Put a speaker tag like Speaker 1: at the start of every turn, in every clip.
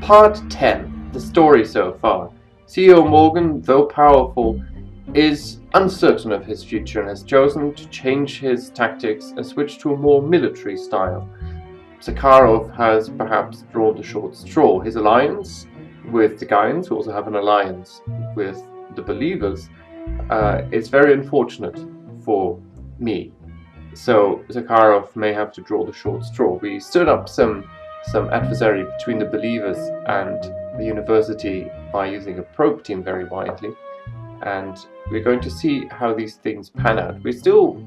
Speaker 1: Part 10. The story so far. CEO Morgan, though powerful, is uncertain of his future and has chosen to change his tactics and switch to a more military style. Sakharov has perhaps drawn the short straw. His alliance with the Gaians, who also have an alliance with the Believers, is very unfortunate for me. So Zakharov may have to draw the short straw. We stood up some adversary between the Believers and the university by using a probe team very widely, and we're going to see how these things pan out. We're still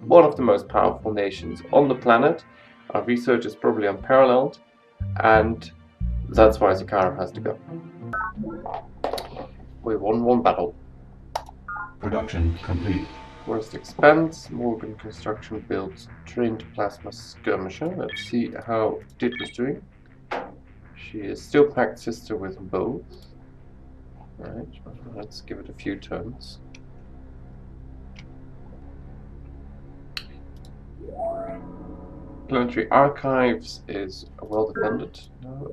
Speaker 1: one of the most powerful nations on the planet. Our research is probably unparalleled, and that's why Zakharov has to go. We won one battle.
Speaker 2: Production complete.
Speaker 1: Forest expands, Morgan construction builds trained plasma skirmisher. Let's see how Dit was doing. She is still pact sister with both. Right, let's give it a few turns. Planetary Archives is well defended. No,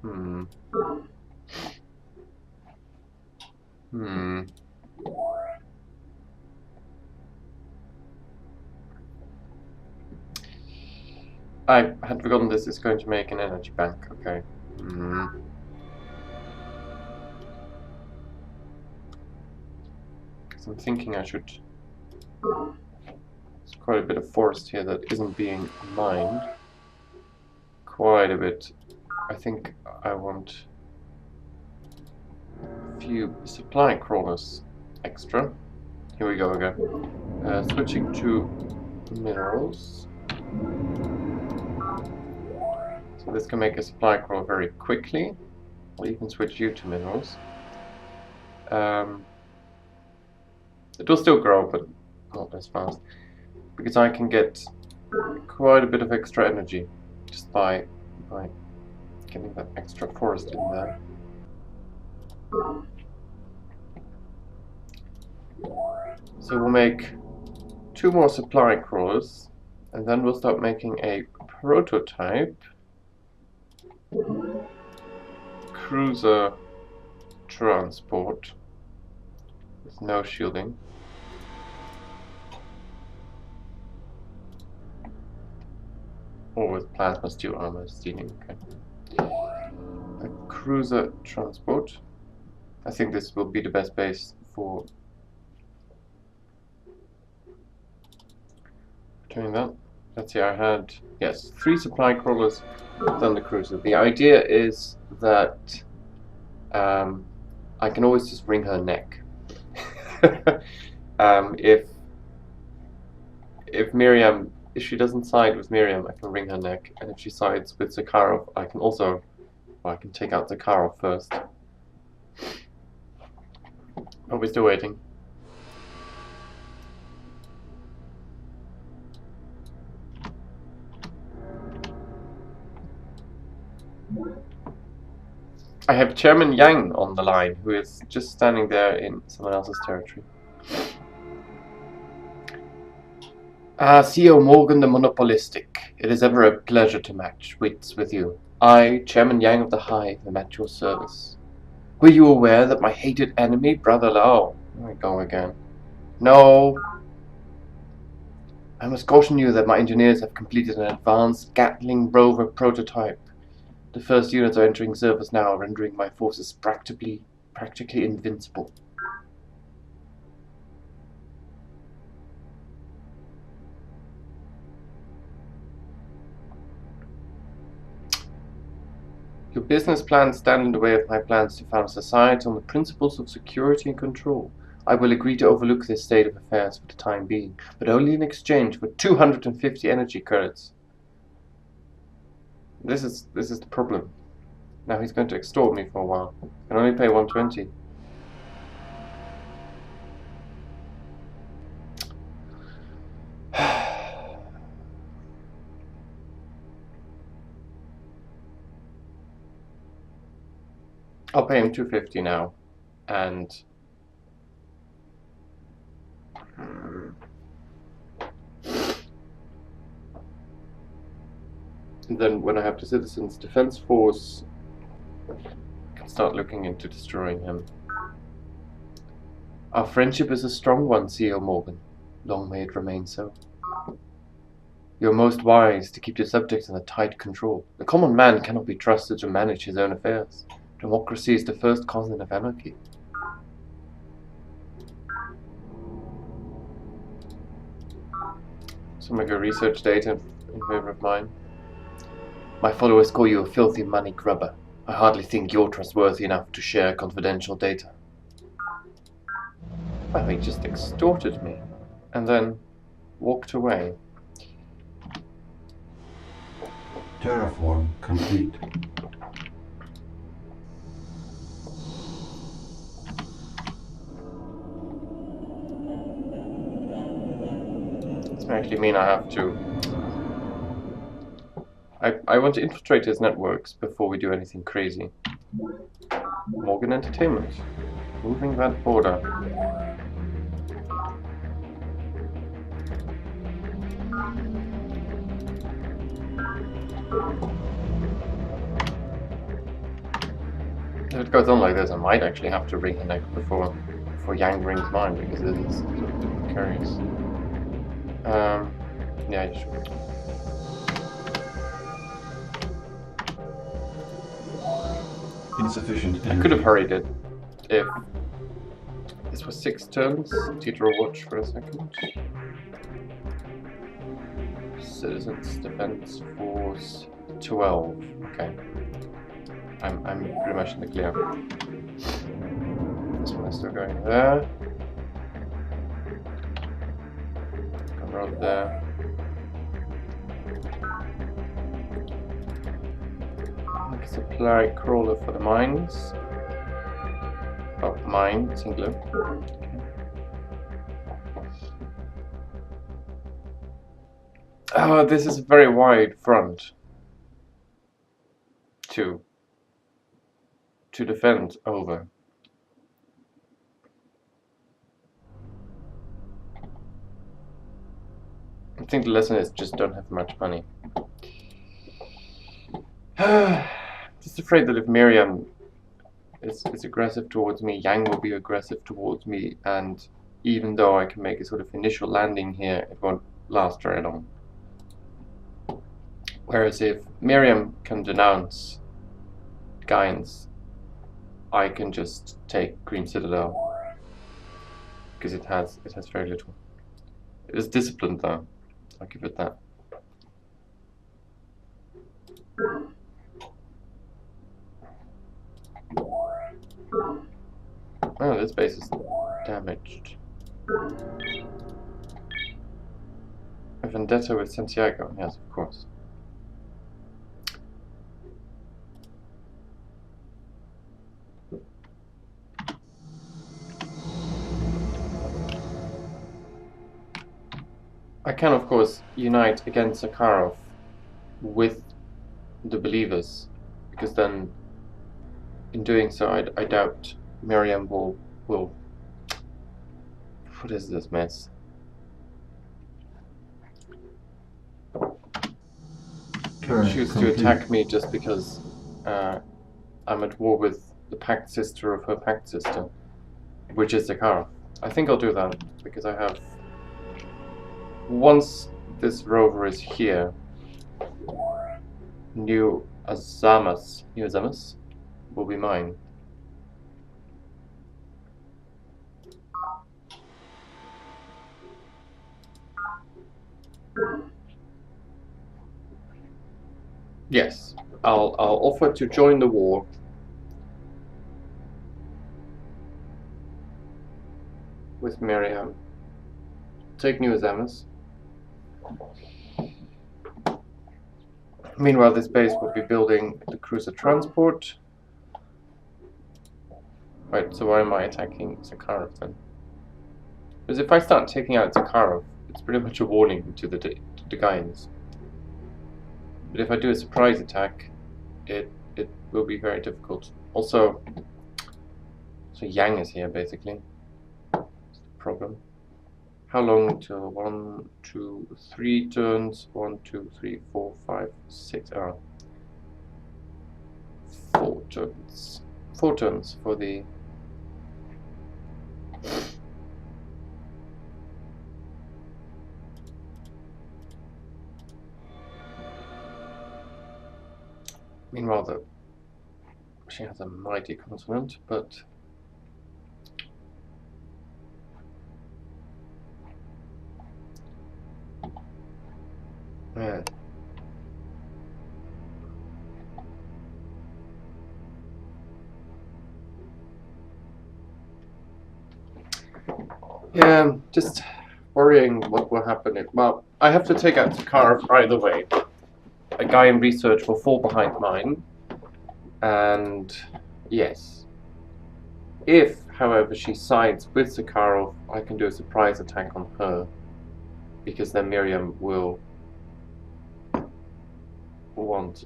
Speaker 1: and I had forgotten this is going to make an energy bank. Okay. So I'm thinking I should. There's quite a bit of forest here that isn't being mined. Quite a bit. I think I want a few supply crawlers extra. Here we go again. Switching to minerals. So this can make a supply crawler very quickly. Or you can switch you to minerals. It will still grow, but not as fast. Because I can get quite a bit of extra energy just by getting that extra forest in there. So we'll make 2 more supply crawlers, and then we'll start making a prototype cruiser transport with no shielding. Or with plasma steel armor stealing. Okay. A cruiser transport. I think this will be the best base for doing that. Let's see, I had, yes, 3 supply crawlers, then the cruiser. The idea is that I can always just wring her neck. If she doesn't side with Miriam, I can wring her neck, and if she sides with Zakharov, I can take out Zakharov first. But we're still waiting. I have Chairman Yang on the line, who is just standing there in someone else's territory. CEO Morgan the Monopolistic, it is ever a pleasure to match wits with you. I, Chairman Yang of the Hive, am at your service. Were you aware that my hated enemy, Brother Lao... Here we go again. No. I must caution you that my engineers have completed an advanced Gatling rover prototype. The first units are entering service now, rendering my forces practically invincible. Your business plans stand in the way of my plans to found a society on the principles of security and control. I will agree to overlook this state of affairs for the time being, but only in exchange for 250 energy credits. This is the problem. Now he's going to extort me for a while. I can only pay 120. I'll pay him 250 now, and And then when I have the Citizens Defense Force, I can start looking into destroying him. Our friendship is a strong one, CEO Morgan. Long may it remain so. You are most wise to keep your subjects under tight control. The common man cannot be trusted to manage his own affairs. Democracy is the first cousin of anarchy. Some of your research data in favor of mine. My followers call you a filthy money grubber. I hardly think you're trustworthy enough to share confidential data. Well, he just extorted me and then walked away.
Speaker 2: Terraform complete.
Speaker 1: This may actually mean I have to... I want to infiltrate his networks before we do anything crazy. Morgan Entertainment. Moving that border. If it goes on like this, I might actually have to ring her neck before Yang rings mine, because it is sort of a bit precarious. Yeah, you should.
Speaker 2: Insufficient
Speaker 1: I
Speaker 2: energy.
Speaker 1: could have hurried it if this was 6 turns. Teeter a watch for a second. Citizens Defense Force 12. Okay. I'm pretty much in the clear. This one is still going there. Go right there. Like a supply crawler for the mines. Oh, mine, singular. Okay. Oh, this is a very wide front to defend over. I think the lesson is just don't have much money. Just afraid that if Miriam is aggressive towards me, Yang will be aggressive towards me, and even though I can make a sort of initial landing here, it won't last very long. Whereas if Miriam can denounce Gaines, I can just take Green Citadel, because it has very little. It is disciplined though, I'll give it that. Oh, this base is damaged. A vendetta with Santiago, yes, of course. I can, of course, unite against Sakharov with the believers, because then, in doing so, I doubt Miriam will... What is this mess? Choose to attack me just because I'm at war with the pact sister of her pact sister, which is Sakharov. I think I'll do that, because I have... Once this rover is here, New Azamas will be mine. Yes, I'll offer to join the war. With Miriam. Take New Azamas. Meanwhile, this base will be building the cruiser transport. Right, so why am I attacking Sakharov then? Because if I start taking out Sakharov, it's pretty much a warning to the Gaines. But if I do a surprise attack, it will be very difficult. Also, so Yang is here basically. That's the problem. How long till 1, 2, 3 turns? 1, 2, 3, 4, 5, 6. 4 turns. 4 turns for the. Meanwhile, she has a mighty consonant, but yeah, just worrying what will happen if. Well, I have to take out Takara either way. A guy in research will fall behind mine, and yes. If, however, she sides with Sakharov, I can do a surprise attack on her, because then Miriam will want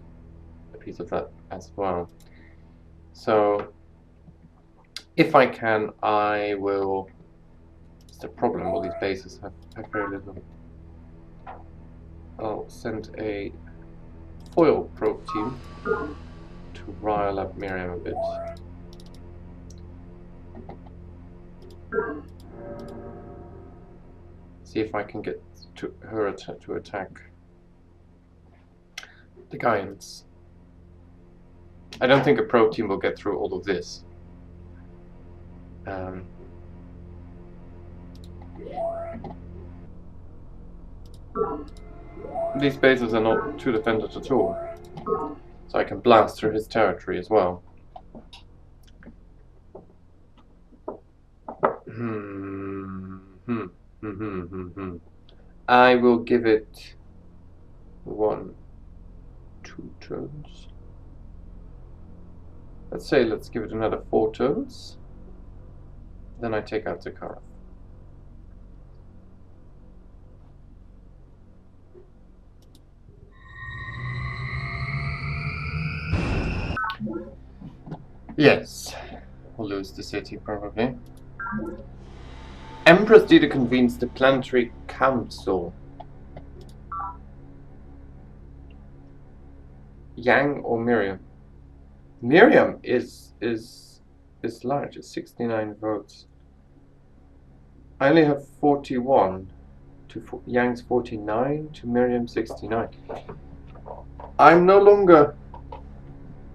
Speaker 1: a piece of that as well. So, if I can, I will. It's the problem, all these bases have very little. I'll send a foil probe team to rile up Miriam a bit. See if I can get to her to attack the Gaians. I don't think a probe team will get through all of this. These bases are not too defended at all, so I can blast through his territory as well. I will give it 1, 2 turns. Let's give it another 4 turns. Then I take out Zakharov. Yes, we'll lose the city probably. Empress Dita convenes the Planetary Council. Yang or Miriam? Miriam is large. It's 69 votes. I only have 41 to Yang's 49 to Miriam 69. I'm no longer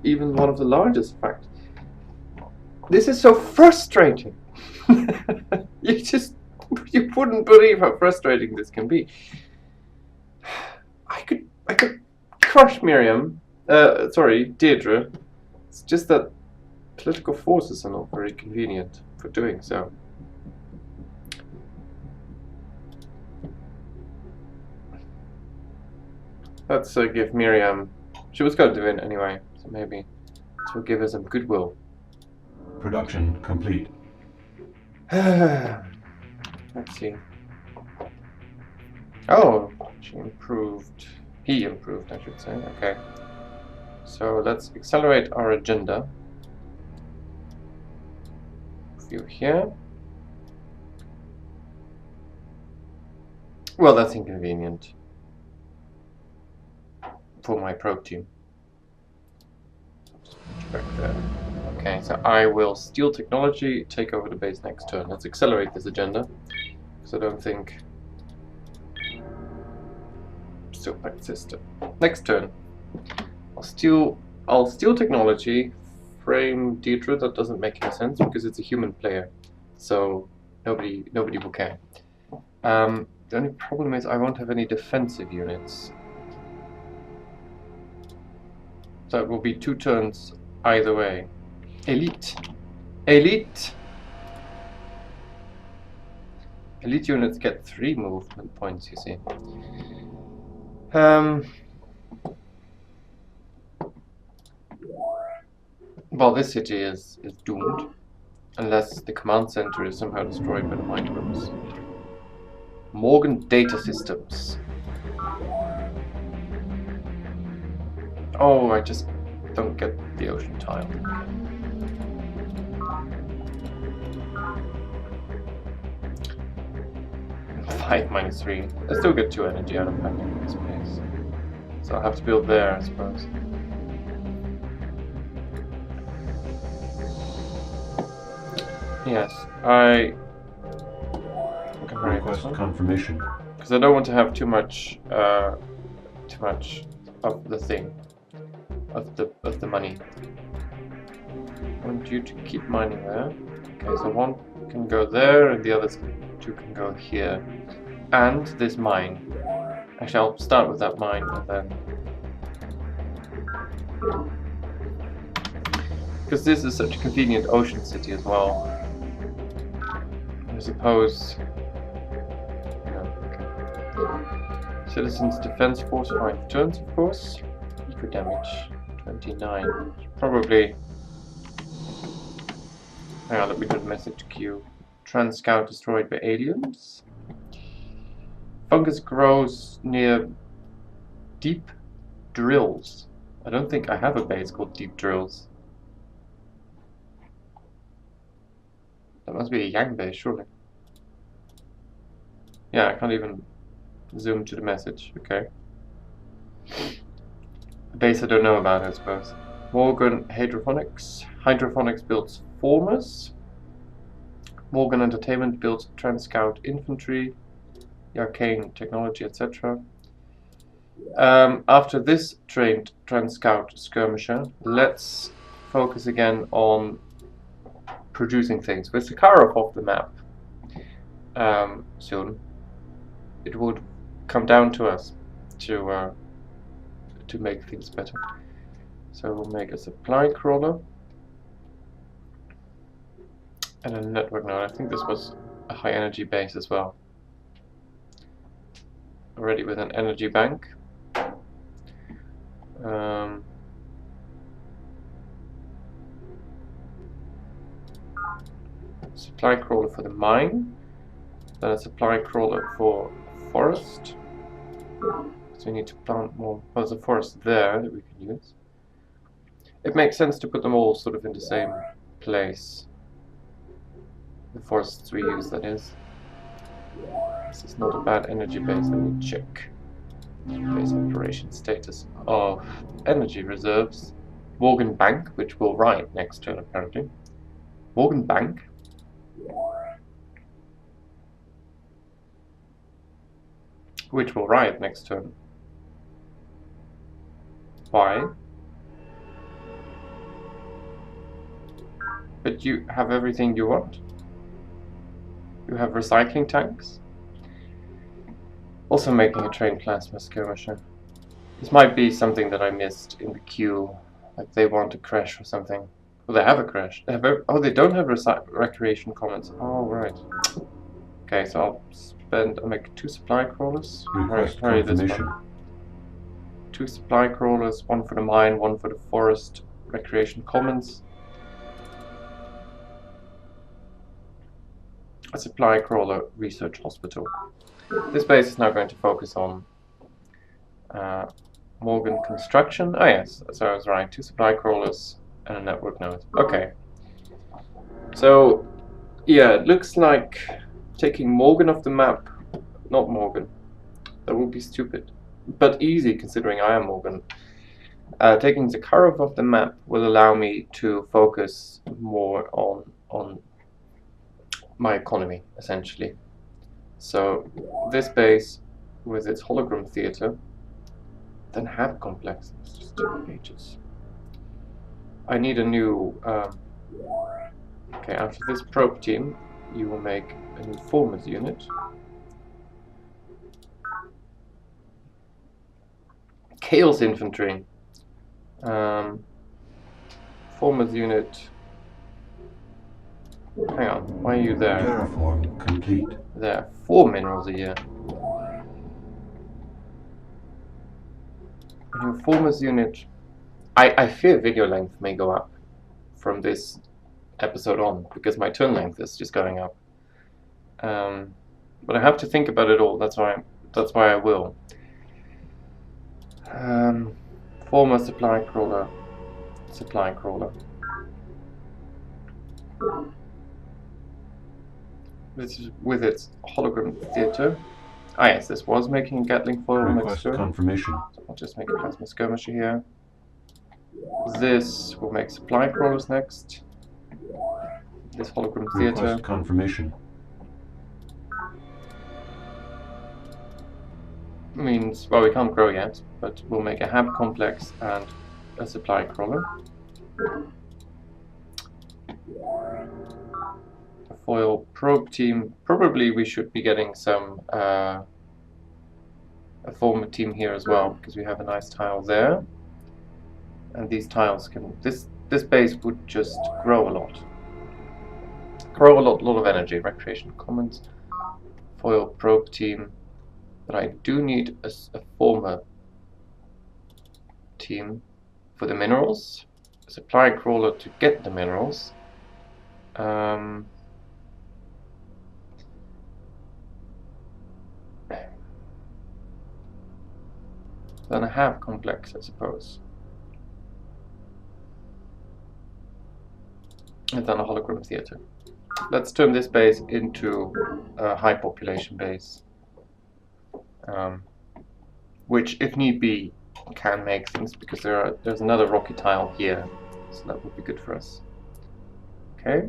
Speaker 1: even one of the largest, in fact. This is so frustrating. You wouldn't believe how frustrating this can be. I could crush Miriam. Deirdre. It's just that political forces are not very convenient for doing so. Let's give Miriam. She was going to win anyway, so maybe this will give her some goodwill.
Speaker 2: Production complete.
Speaker 1: Let's see. Oh, she improved. He improved, I should say. Okay. So let's accelerate our agenda. View here. Well, that's inconvenient for my probe team. Just put you back there. Okay, so I will steal technology, take over the base next turn. Let's accelerate this agenda, because I don't think... Still back system. Next turn, I'll steal technology, frame Deirdre. That doesn't make any sense because it's a human player, so nobody will care. The only problem is I won't have any defensive units, so it will be 2 turns either way. Elite units get 3 movement points, you see. Well, this city is doomed, unless the command center is somehow destroyed by the microbes. Morgan Data Systems. Oh, I just don't get the ocean tile. 5 minus 3. I still get 2 energy out of packing this place. So I'll have to build there, I suppose. Yes, I can write this
Speaker 2: Request
Speaker 1: one.
Speaker 2: confirmation.
Speaker 1: Because I don't want to have too much of the thing, of the money. I want you to keep mining there. Okay, so one can go there, and the others two can go here, and this mine. Actually, I'll start with that mine, and then because this is such a convenient ocean city as well. I suppose. Okay. Citizens Defense Force 5 turns, of course. Eco damage 29. Probably. Hang on, let me do a message queue. Trans scout destroyed by aliens. Fungus grows near deep drills. I don't think I have a base called Deep Drills. That must be a Yang base, surely. Yeah, I can't even zoom to the message. Okay. A base I don't know about, I suppose. Morgan Hydroponics. Hydroponics builds formers. Morgan Entertainment builds Trans Scout Infantry, the Arcane Technology, etc. After this trained Trans Scout Skirmisher, let's focus again on producing things. With Sakharov off the map soon, it would come down to us to make things better. So we'll make a supply crawler and a network node. I think this was a high energy base as well. Already with an energy bank. Supply crawler for the mine, then a supply crawler for forest. So we need to plant more. Well, there's a forest there that we can use. It makes sense to put them all sort of in the same place. The forests we use, that is. This is not a bad energy base. Let me check. Base operation status of energy reserves. Morgan Bank, which will write next turn apparently. Morgan Bank. Which will riot next turn. Why? But you have everything you want. You have recycling tanks. Also making a trained plasma skirmisher. This might be something that I missed in the queue. Like they want to crash or something. Well, they have a crash. They have oh, they don't have recreation comments. Oh, right. Okay, so I'll make 2 supply crawlers.
Speaker 2: Request
Speaker 1: Hurry this
Speaker 2: confirmation.
Speaker 1: one. 2 supply crawlers, 1 for the mine, 1 for the forest, recreation commons. A supply crawler research hospital. This base is now going to focus on Morgan construction. Oh yes, so I was right. 2 supply crawlers and a network node. Okay. So yeah, it looks like taking Morgan off the map. Not Morgan. That would be stupid. But easy considering I am Morgan. Taking Zakharov off the map will allow me to focus more on my economy, essentially. So this base with its hologram theater, then have complex. It's just 2 pages. I need a new. Okay, after this probe team, you will make an informers unit. Chaos infantry. Informers unit. Hang on, why are you there?
Speaker 2: Terraform complete.
Speaker 1: There are 4 minerals a year. An informers unit. I fear video length may go up from this episode on because my turn length is just going up. But I have to think about it all. That's why I will. Former supply crawler. This is with its hologram theater. Ah yes, this was making a Gatling foil next
Speaker 2: Request
Speaker 1: to it.
Speaker 2: confirmation.
Speaker 1: So I'll just make a plasma skirmisher here. This will make supply crawlers next. This hologram theater.
Speaker 2: Request confirmation.
Speaker 1: Means, well, we can't grow yet, but we'll make a hab complex and a supply crawler. A foil probe team. Probably we should be getting some a former team here as well, because we have a nice tile there. And these tiles can, this base would just grow a lot. Grow a lot of energy. Recreation Commons, foil probe team. But I do need a former team for the minerals. A supply crawler to get the minerals. Then a half complex, I suppose. And then a hologram theater. Let's turn this base into a high population base. Which, if need be, can make things, because there's another rocky tile here, so that would be good for us. Okay.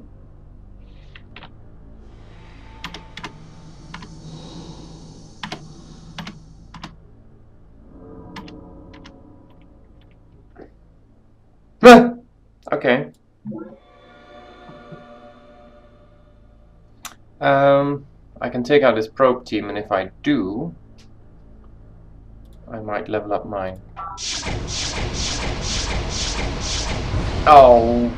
Speaker 1: Okay. I can take out this probe team, and if I do, I might level up mine. Oh.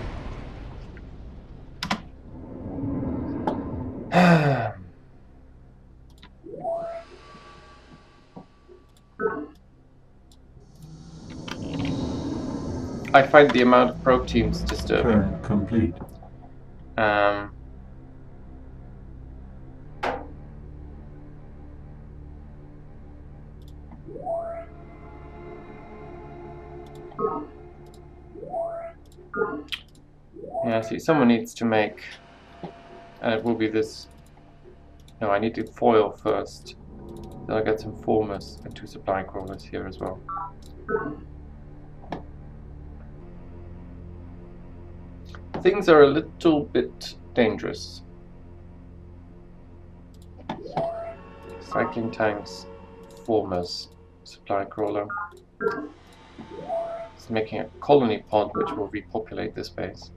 Speaker 1: I find the amount of probe teams disturbing.
Speaker 2: Turn complete.
Speaker 1: Yeah, see, someone needs to make, and it will be this. No, I need to foil first. Then I'll get some formers and 2 supply crawlers here as well. Things are a little bit dangerous. Cycling tanks, formers, supply crawler. It's making a colony pod which will repopulate this base.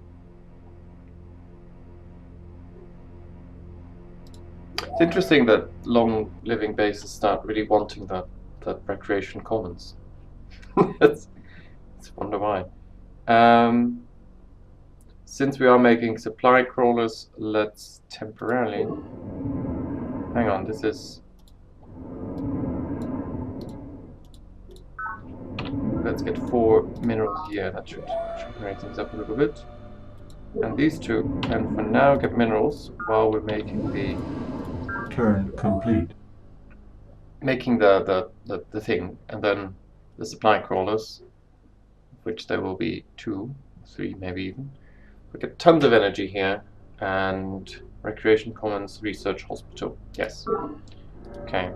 Speaker 1: It's interesting that long-living bases start really wanting that recreation commons. Let's wonder why. Since we are making supply crawlers, let's temporarily... Hang on, this is... Let's get 4 minerals here. That should raise things up a little bit. And these 2 can for now get minerals while we're making the...
Speaker 2: Turn complete.
Speaker 1: Making the thing, and then the supply crawlers, which there will be 2, 3 maybe even. We get tons of energy here, and Recreation Commons Research Hospital. Yes. Okay.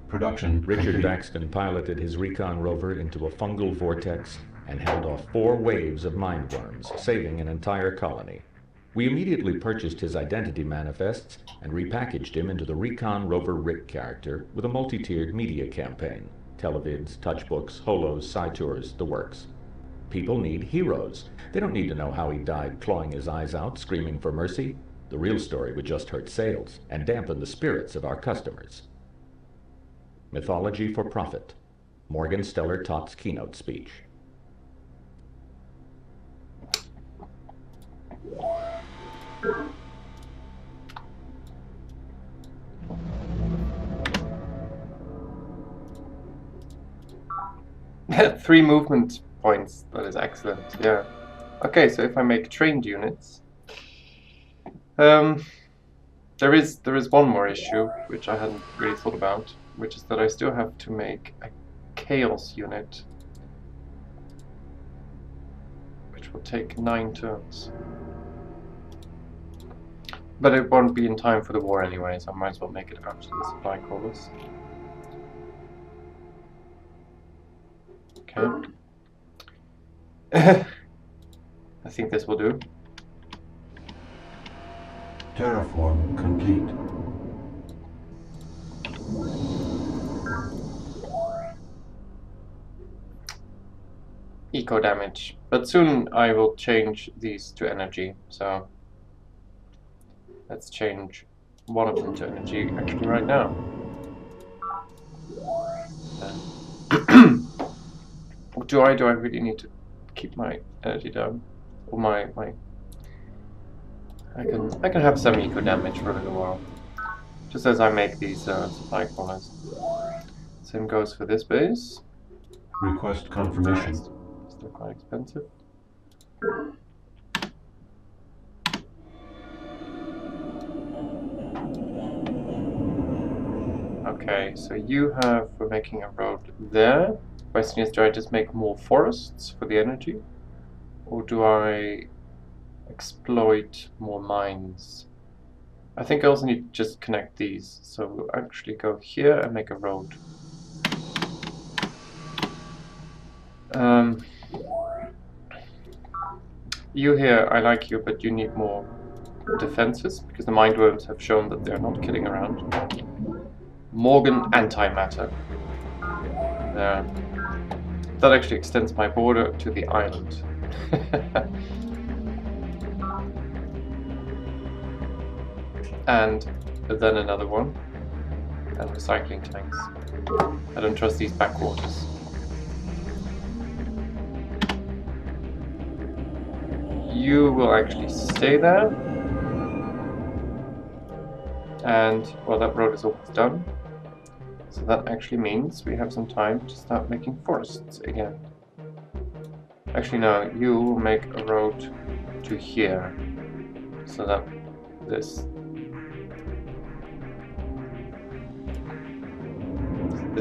Speaker 2: Production
Speaker 3: Richard
Speaker 2: complete.
Speaker 3: Baxton piloted his recon rover into a fungal vortex and held off 4 waves of mindworms, saving an entire colony. We immediately purchased his identity manifests and repackaged him into the Recon Rover Rick character with a multi-tiered media campaign. Televids, touchbooks, holos, sci-tours, the works. People need heroes. They don't need to know how he died clawing his eyes out, screaming for mercy. The real story would just hurt sales and dampen the spirits of our customers. Mythology for Profit. Morgan Stellar Tott's keynote speech.
Speaker 1: Three movement points. That is excellent. Yeah. Okay, so if I make trained units, there is one more issue which I hadn't really thought about, which is that I still have to make a chaos unit, which will take 9 turns. But it won't be in time for the war anyway, so I might as well make it out to the supply crawlers. Okay. I think this will do.
Speaker 2: Terraform complete.
Speaker 1: Eco damage. But soon I will change these to energy, so let's change one of them to energy actually right now. Do I really need to keep my energy down? Or my I can have some eco damage for a little while. Just as I make these supply crawlers. Same goes for this base.
Speaker 2: Request confirmation.
Speaker 1: Still quite expensive. Okay, so we're making a road there. Question is, do I just make more forests for the energy? Or do I exploit more mines? I think I also need to just connect these. So we'll actually go here and make a road. You here, I like you, but you need more defenses, because the mindworms have shown that they're not kidding around. Morgan antimatter. There. That actually extends my border to the island. And then another one. And recycling tanks. I don't trust these backwaters. You will actually stay there. And, well, that road is almost done. So that actually means we have some time to start making forests again. Actually, no, you will make a road to here. So that this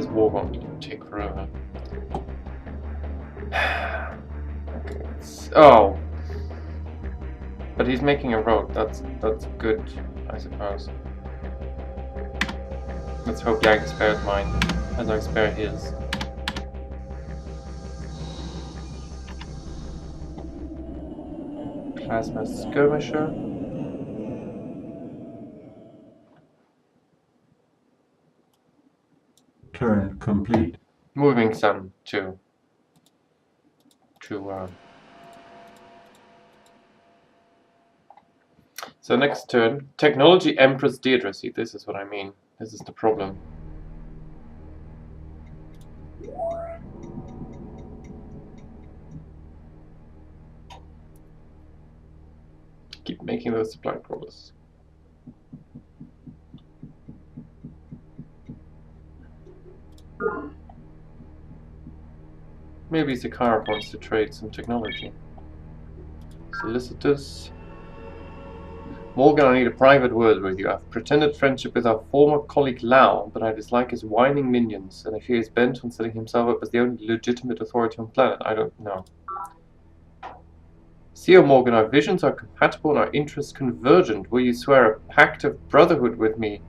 Speaker 1: war won't take forever. Okay, oh! But he's making a road, that's good, I suppose. Let's hope Yang spares mine, as I spare his. Plasma skirmisher.
Speaker 2: Turn complete.
Speaker 1: Moving some to so next turn, Technology Empress Deirdre. See, this is what I mean. This is the problem. Keep making those supply crawlers. Maybe Zakharov wants to trade some technology. Solicitors. Morgan, I need a private word with you. I've pretended friendship with our former colleague Lau, but I dislike his whining minions, and if he is bent on setting himself up as the only legitimate authority on planet, I don't know. CEO Morgan, our visions are compatible and our interests convergent. Will you swear a pact of brotherhood with me,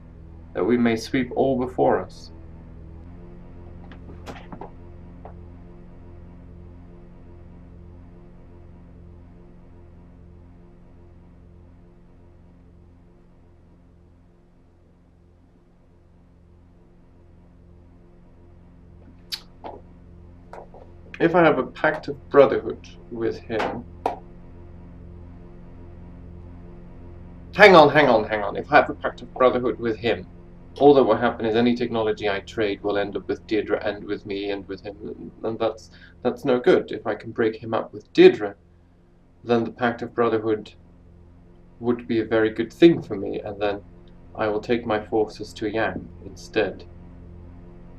Speaker 1: that we may sweep all before us? If I have a pact of brotherhood with him... Hang on. If I have a pact of brotherhood with him, all that will happen is any technology I trade will end up with Deirdre and with me and with him, and that's no good. If I can break him up with Deirdre, then the pact of brotherhood would be a very good thing for me, and then I will take my forces to Yang instead.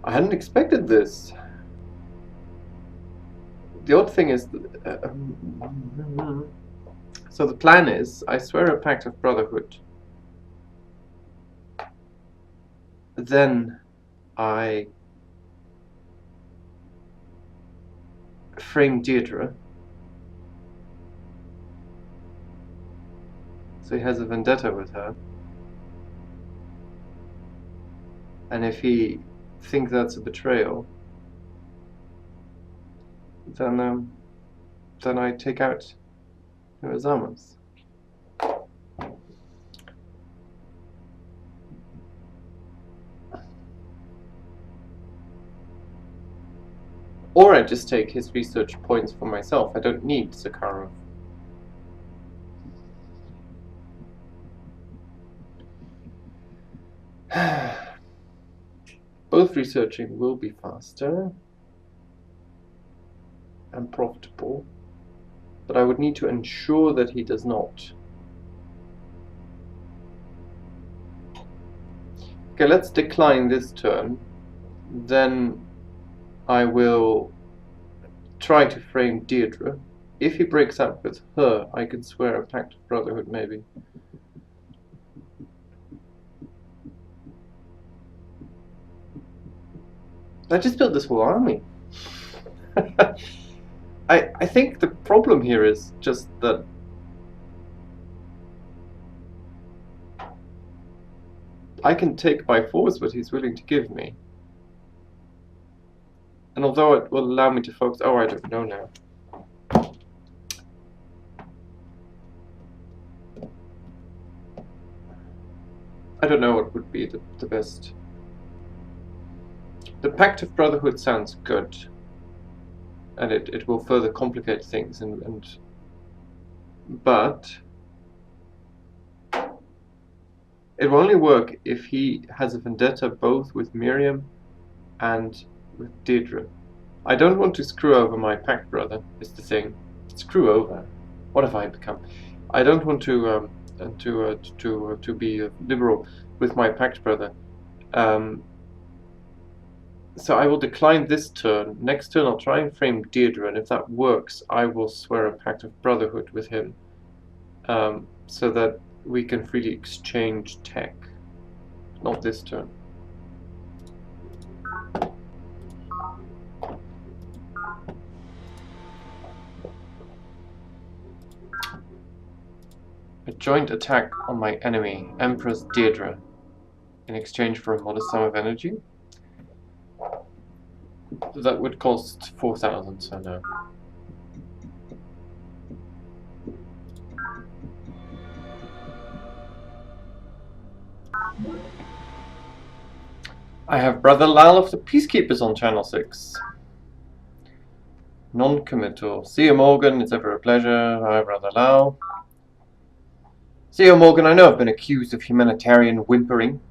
Speaker 1: I hadn't expected this. The odd thing is, so the plan is, I swear a pact of brotherhood, then I frame Deirdre, So he has a vendetta with her. And if he thinks that's a betrayal, then I take out his armors. Or I just take his research points for myself. I don't need Zakharov. Both researching will be faster and profitable, but I would need to ensure that he does not. Okay, let's decline this turn. Then I will try to frame Deirdre. If he breaks up with her, I can swear a pact of brotherhood, maybe. I just built this whole army. I think the problem here is just that I can take by force what he's willing to give me. And although it will allow me to focus... Oh, I don't know now. I don't know what would be the best. The Pact of Brotherhood sounds good. And it will further complicate things. But it will only work if he has a vendetta both with Miriam and with Deirdre. I don't want to screw over my pact brother, is the thing. Screw over. What have I become? I don't want to be liberal with my pact brother. So I will decline this turn. Next turn I'll try and frame Deirdre, and if that works, I will swear a pact of brotherhood with him, so that we can freely exchange tech. Not this turn. A joint attack on my enemy, Empress Deirdre, in exchange for a modest sum of energy. That would cost 4,000, so no. I have Brother Lal of the Peacekeepers on Channel 6. Non-committal. CEO Morgan, it's ever a pleasure. Hi, Brother Lal. CEO Morgan, I know I've been accused of humanitarian whimpering,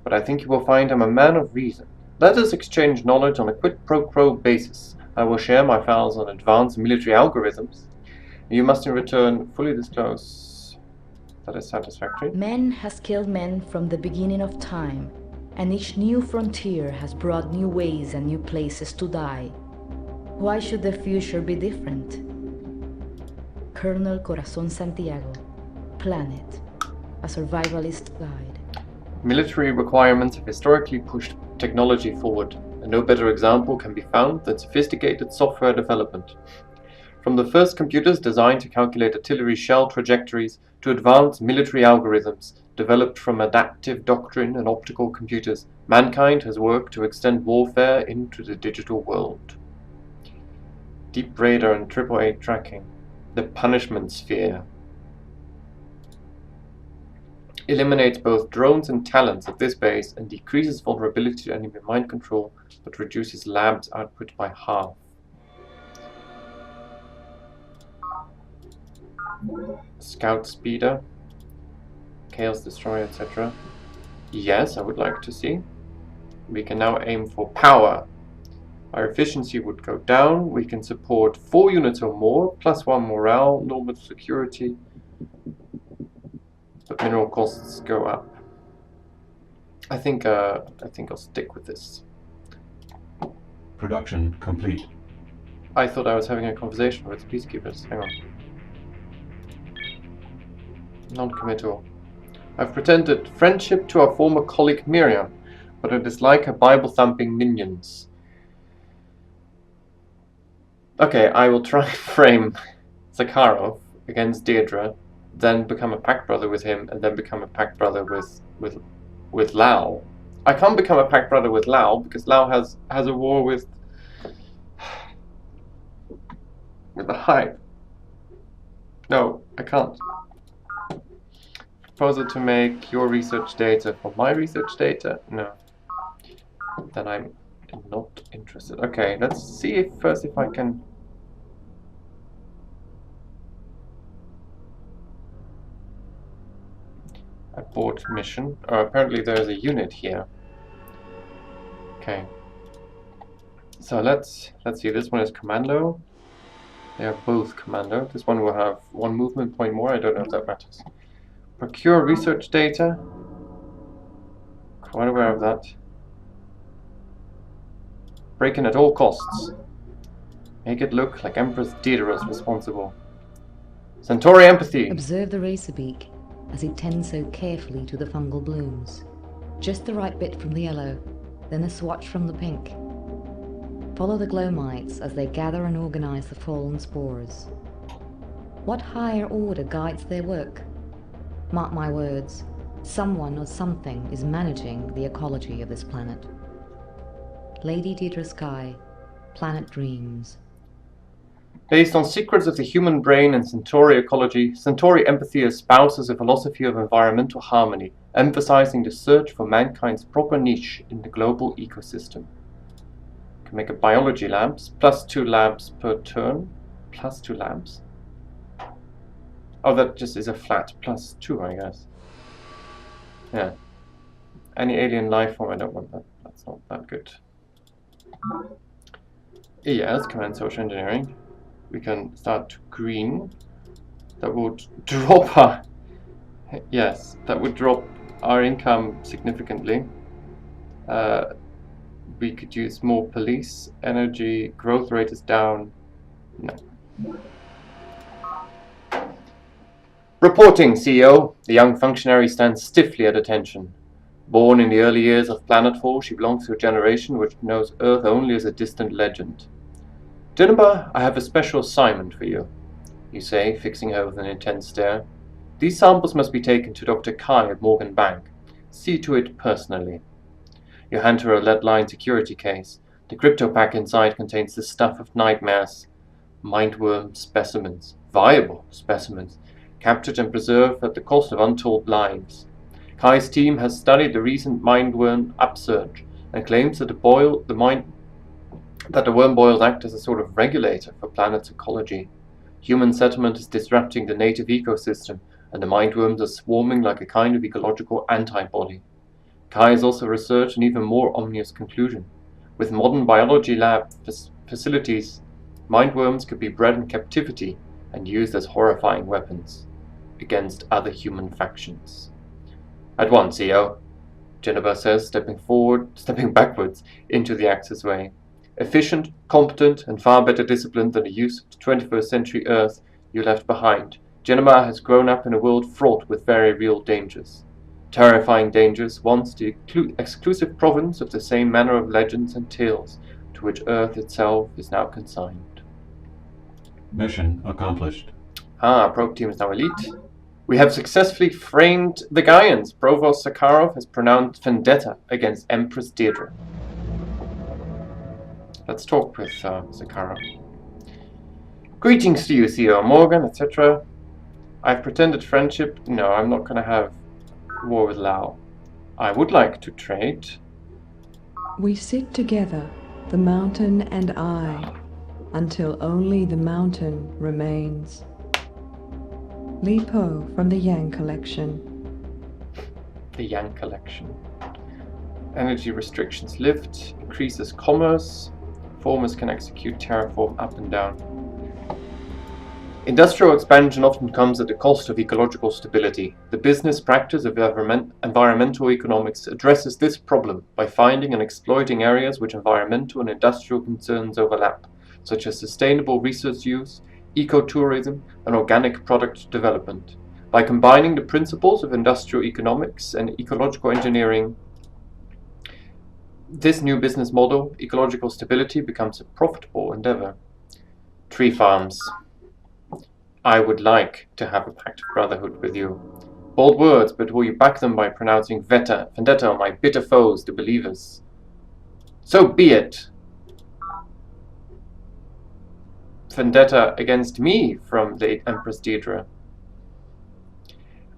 Speaker 1: but I think you will find I'm a man of reason. Let us exchange knowledge on a quid pro quo basis. I will share my files on advanced military algorithms. You must in return fully disclose. That is satisfactory.
Speaker 4: Man has killed men from the beginning of time, and each new frontier has brought new ways and new places to die. Why should the future be different? Colonel Corazon Santiago, Planet, a survivalist guide.
Speaker 1: Military requirements have historically pushed technology forward, and no better example can be found than sophisticated software development. From the first computers designed to calculate artillery shell trajectories to advanced military algorithms developed from adaptive doctrine and optical computers, mankind has worked to extend warfare into the digital world. Deep radar and AAA tracking. The punishment sphere eliminates both drones and talents at this base and decreases vulnerability to enemy mind control, but reduces labs output by half. Scout speeder, chaos destroyer, etc. Yes, I would like to see. We can now aim for power. Our efficiency would go down. We can support 4 units or more, +1 morale, normal security. But mineral costs go up. I think I'll stick with this.
Speaker 2: Production complete.
Speaker 1: I thought I was having a conversation with the peacekeepers. Hang on. Non-committal. I've pretended friendship to our former colleague Miriam, but I dislike her Bible-thumping minions. Okay, I will try and frame Zakharov against Deirdre. then become a pact brother with him, and then become a pact brother with Lao. I can't become a pact brother with Lao because Lao has a war with the Hive. No, I can't. Proposal to make your research data for my research data? No. Then I'm not interested. Okay, let's see if I can. Abort mission. Oh, apparently there's a unit here. Okay. So let's see. This one is commando. They are both commando. This one will have 1 movement point more. I don't know if that matters. Procure research data. Quite aware of that. Break in at all costs. Make it look like Empress Deirdre is responsible. Centauri empathy.
Speaker 4: Observe the racer beak as it tends so carefully to the fungal blooms. Just the right bit from the yellow, then a swatch from the pink. Follow the glow mites as they gather and organize the fallen spores. What higher order guides their work? Mark my words, someone or something is managing the ecology of this planet. Lady Deirdre Sky, Planet Dreams.
Speaker 1: Based on secrets of the human brain and Centauri ecology, Centauri empathy espouses a philosophy of environmental harmony, emphasizing the search for mankind's proper niche in the global ecosystem. Can make a biology labs, +2 labs per turn, +2 labs. Oh, that just is a flat +2, I guess. Yeah. Any alien life form, I don't want that. That's not that good. Yes, command social engineering. We can start to green. That would drop our... Yes, that would drop our income significantly. We could use more police. Energy, growth rate is down. No. Reporting, CEO. The young functionary stands stiffly at attention. Born in the early years of planetfall, she belongs to a generation which knows Earth only as a distant legend. Jennifer, I have a special assignment for you, you say, fixing her with an intense stare. These samples must be taken to Dr. Kai at Morgan Bank. See to it personally. You hand her a lead-lined security case. The crypto pack inside contains the stuff of nightmares. Mindworm specimens. Viable specimens. Captured and preserved at the cost of untold lives. Kai's team has studied the recent mindworm upsurge and claims that the worm boils act as a sort of regulator for planet's ecology. Human settlement is disrupting the native ecosystem, and the mindworms are swarming like a kind of ecological antibody. Kai has also researched an even more ominous conclusion. With modern biology lab facilities, mindworms could be bred in captivity and used as horrifying weapons against other human factions. At once, EO, Jennifer says, stepping backwards into the access way. Efficient, competent, and far better disciplined than the use of the 21st century Earth you left behind, Jennifer has grown up in a world fraught with very real dangers. Terrifying dangers, once the exclusive province of the same manner of legends and tales to which Earth itself is now consigned.
Speaker 2: Mission accomplished.
Speaker 1: Our probe team is now elite. We have successfully framed the Gaians. Provost Sakharov has pronounced vendetta against Empress Deirdre. Let's talk with Sakharov. Greetings to you, CEO Morgan, etc. I've pretended friendship. No, I'm not going to have war with Lao. I would like to trade.
Speaker 5: We sit together, the mountain and I, until only the mountain remains. Li Po from the Yang Collection.
Speaker 1: The Yang Collection. Energy restrictions lift, increases commerce. Formers can execute terraform up and down. Industrial expansion often comes at the cost of ecological stability. The business practice of environmental economics addresses this problem by finding and exploiting areas which environmental and industrial concerns overlap, such as sustainable resource use, ecotourism, and organic product development. By combining the principles of industrial economics and ecological engineering, this new business model, ecological stability, becomes a profitable endeavor. Tree farms. I would like to have a pact of brotherhood with you. Bold words, but will you back them by pronouncing vendetta on my bitter foes, the believers? So be it. Vendetta against me, from the Empress Deirdre.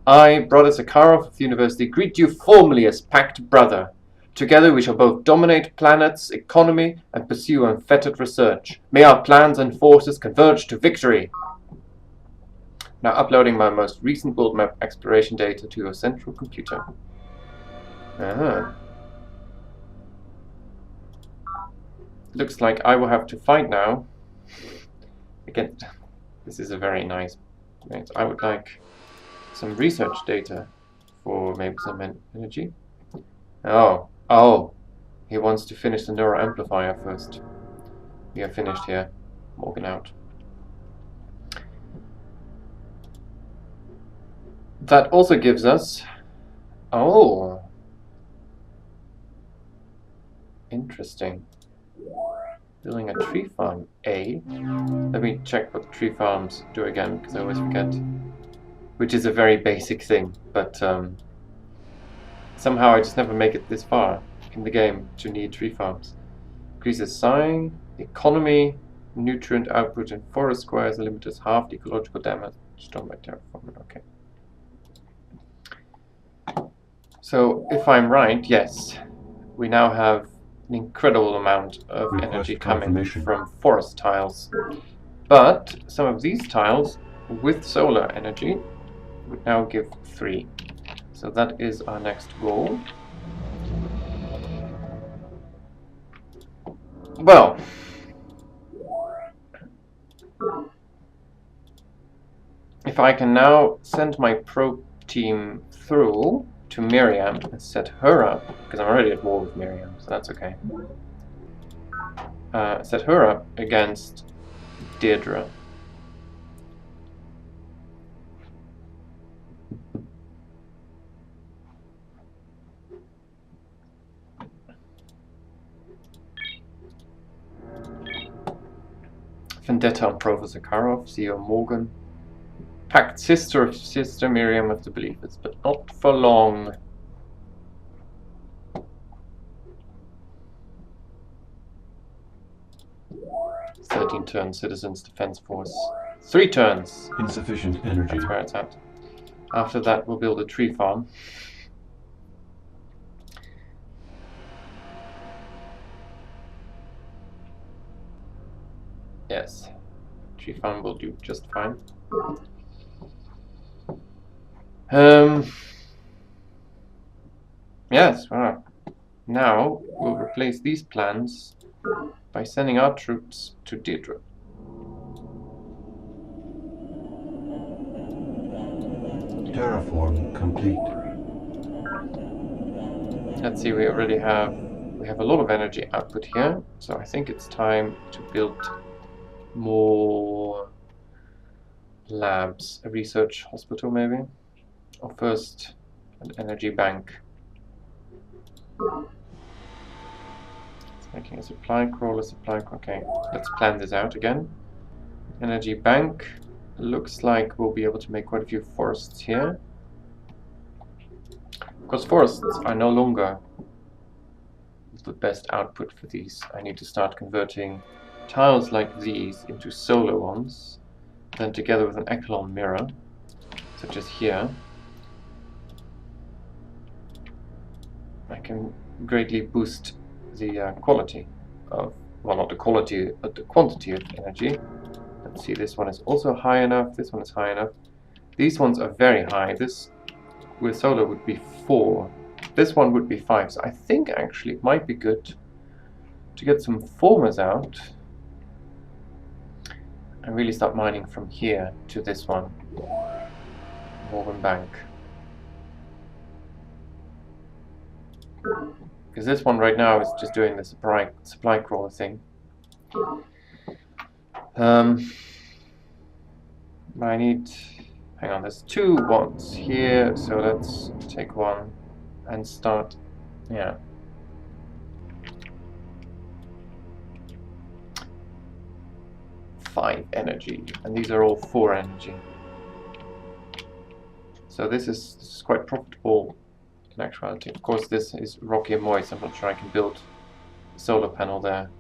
Speaker 1: I, Brother Zakharov of the University, greet you formally as pact brother. Together we shall both dominate planet's economy and pursue unfettered research. May our plans and forces converge to victory. Now uploading my most recent world map exploration data to your central computer. Looks like I will have to fight now. Again, this is a very nice place. I would like some research data for maybe some energy. Oh, he wants to finish the neural amplifier first. We are finished here. Morgan out. That also gives us... Oh. Interesting. Building a tree farm. Let me check what tree farms do again, because I always forget. Which is a very basic thing, but somehow I just never make it this far in the game to need tree farms. Increases sign, economy, nutrient output in forest squares, limits half the ecological damage done by terraforming. Okay. So if I'm right, yes, we now have an incredible amount of energy coming from forest tiles. But some of these tiles with solar energy would now give 3. So that is our next goal. Well, if I can now send my probe team through to Miriam and set her up, because I'm already at war with Miriam, so that's okay. Set her up against Deirdre. Vendetta on Professor Zakharov, CEO Morgan. Pact sister of Sister Miriam of the Believers, but not for long. Turn Citizens Defense Force. 3 turns.
Speaker 2: Insufficient energy.
Speaker 1: That's where it's at. After that, we'll build a tree farm. Yes, tree farm will do just fine. Yes, well, now we'll replace these plans by sending our troops to Deirdre.
Speaker 2: Terraform complete.
Speaker 1: Let's see, we have a lot of energy output here, so I think it's time to build more labs, a research hospital maybe, or first an energy bank. Making a supply crawler, okay, let's plan this out again. Energy bank. Looks like we'll be able to make quite a few forests here. Of course, forests are no longer the best output for these. I need to start converting tiles like these into solar ones, then together with an echelon mirror, such as here, I can greatly boost the quality of, well, not the quality, but the quantity of energy. Let's see, this one is also high enough, this one is high enough. These ones are very high. This with solar would be 4. This one would be 5. So I think actually it might be good to get some formers out and really start mining from here to this one, Morgan Bank. Because this one right now is just doing the supply crawler thing. I need, hang on, there's 2 ones here, so let's take one and start, yeah. 5 energy, and these are all 4 energy. So this is quite profitable in actuality. Of course, this is rocky and moist. I'm not sure I can build a solar panel there,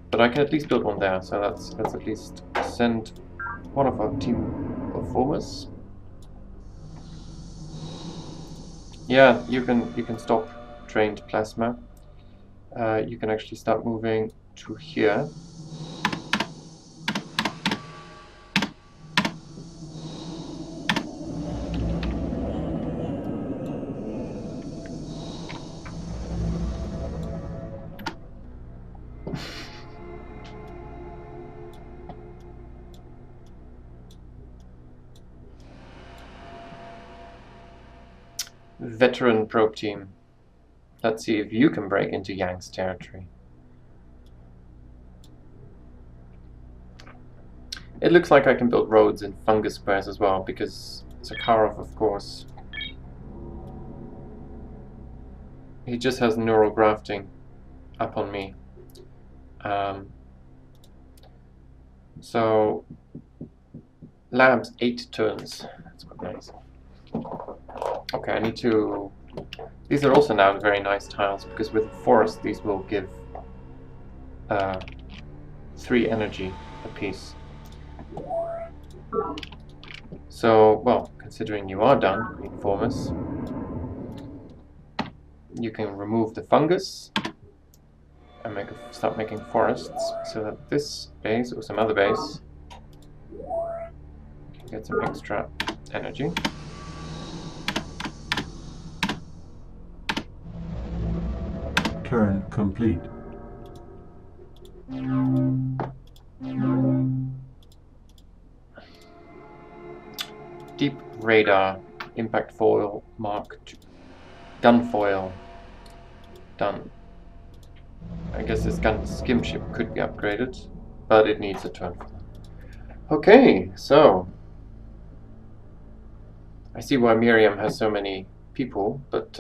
Speaker 1: but I can at least build one there. So let's at least send one of our team of formers. Yeah, you can stop drained plasma. You can actually start moving to here. Veteran probe team. Let's see if you can break into Yang's territory. It looks like I can build roads in fungus squares as well, because Zakharov, of course, he just has neural grafting up on me. So labs 8 turns. That's quite nice. Okay, I need to... These are also now very nice tiles, because with the forest these will give 3 energy apiece. So, well, considering you are done, Green Formers, you can remove the fungus and start making forests, so that this base or some other base can get some extra energy.
Speaker 2: Turn complete.
Speaker 1: Deep radar, impact foil, mark 2. Gun foil, done. I guess this gun skim ship could be upgraded, but it needs a turn for that. Okay, so I see why Miriam has so many people, but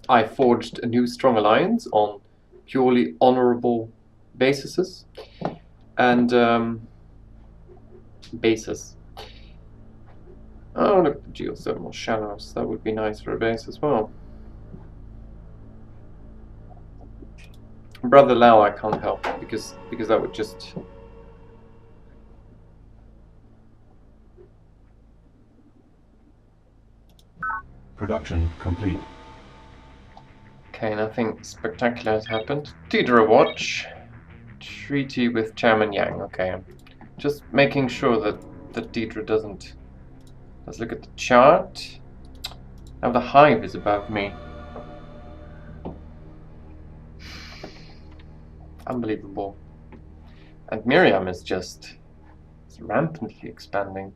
Speaker 1: I forged a new strong alliance on purely honorable bases, and bases. Oh, look at the geothermal shallows. That would be nice for a base as well. Brother Lau, I can't help because that would just...
Speaker 2: Production complete.
Speaker 1: Okay, nothing spectacular has happened. Deidre watch. Treaty with Chairman Yang. Okay, I'm just making sure that Deidre doesn't... Let's look at the chart. Now the hive is above me. Unbelievable. And Miriam is just rampantly expanding.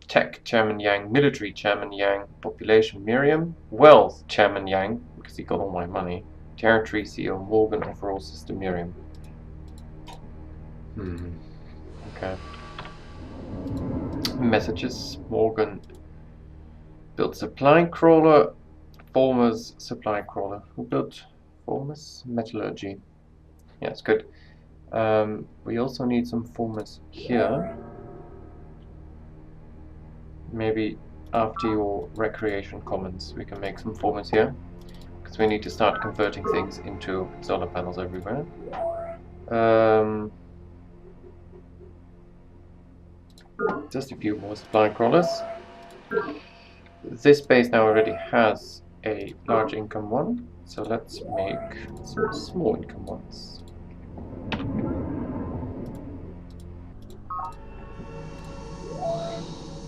Speaker 1: Tech, Chairman Yang. Military, Chairman Yang. Population, Miriam. Wealth, Chairman Yang, because he got all my money. Territory, CEO Morgan. Overall system, Miriam. Okay. Messages, Morgan. Built supply crawler. Formers, supply crawler. Who built formers? Metallurgy. Yeah, it's good. We also need some formers here. Maybe after your recreation commons we can make some formers here, because we need to start converting things into solar panels everywhere. Just a few more supply crawlers. This base now already has a large income one, so let's make some small income ones.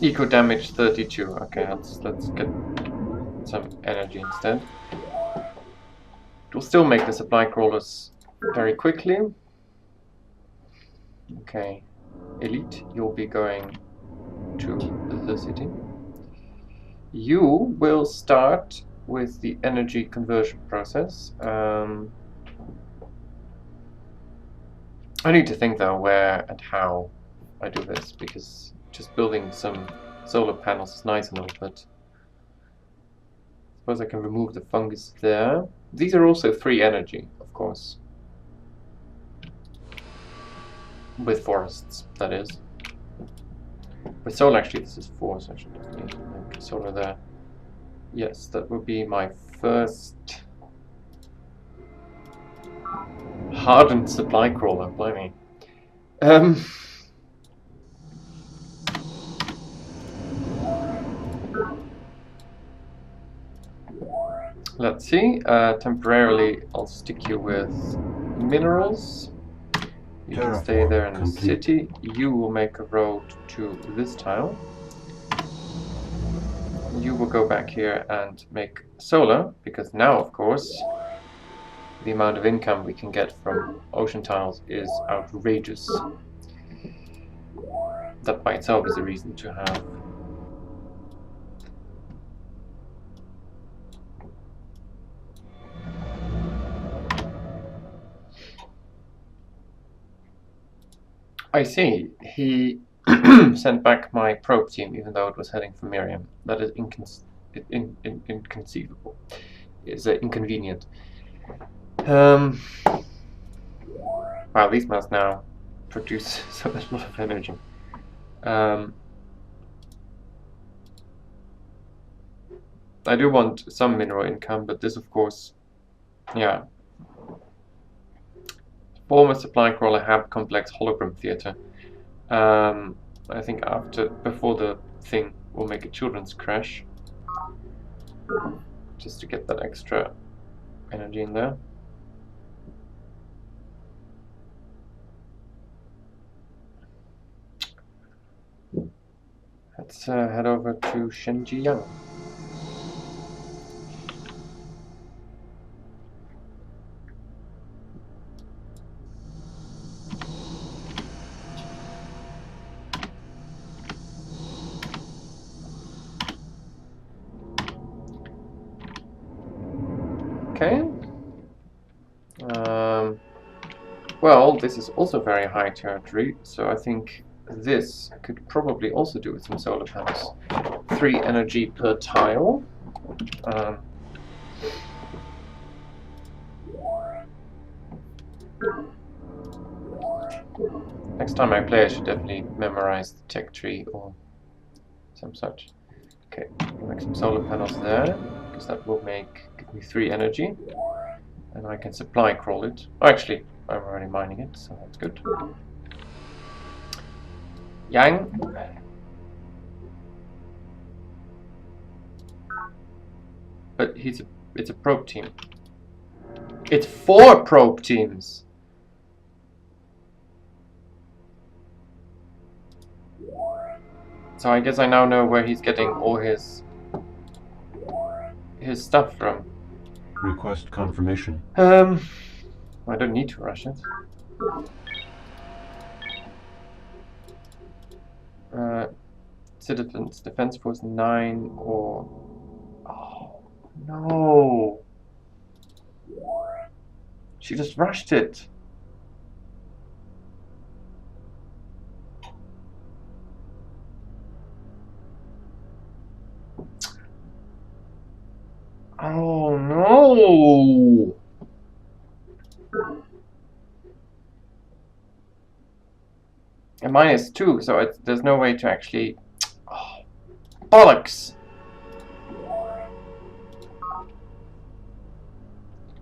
Speaker 1: Eco damage 32. Okay, let's get some energy instead. It will still make the supply crawlers very quickly. Okay, Elite, you'll be going to the city. You will start with the energy conversion process. I need to think though where and how I do this, because just building some solar panels is nice enough, but I suppose I can remove the fungus there. These are also 3 energy, of course. with forests, that is. With solar, actually, this is 4, so I should definitely make solar there. Yes, that would be my first hardened supply crawler, blimey. Let's see, temporarily I'll stick you with minerals. You can stay there in the city. You will make a road to this tile. You will go back here and make solar, because now, of course, the amount of income we can get from ocean tiles is outrageous. That by itself is a reason to have. I see. He sent back my probe team, even though it was heading for Miriam. That is inconceivable. It's inconvenient. Wow, these must now produce so much lot of energy. I do want some mineral income, but this, of course, yeah. Former supply crawler have complex hologram theater. I think before the thing, we'll make a children's crash, just to get that extra energy in there. Let's head over to Shenjiang. Okay. Well, this is also very high territory, so I think this could probably also do with some solar panels. 3 energy per tile. Next time I play, I should definitely memorize the tech tree or some such. Okay, we'll make some solar panels there, because that will give me 3 energy, and I can supply crawl it. Oh, actually, I'm already mining it, so that's good. Yang. But it's a probe team. It's 4 probe teams. So I guess I now know where he's getting all his stuff from.
Speaker 2: Request confirmation.
Speaker 1: I don't need to rush it. Citizens Defense Force 9 or... Oh, no! She just rushed it. Oh no! And -2, so there's no way to actually... Oh, bollocks!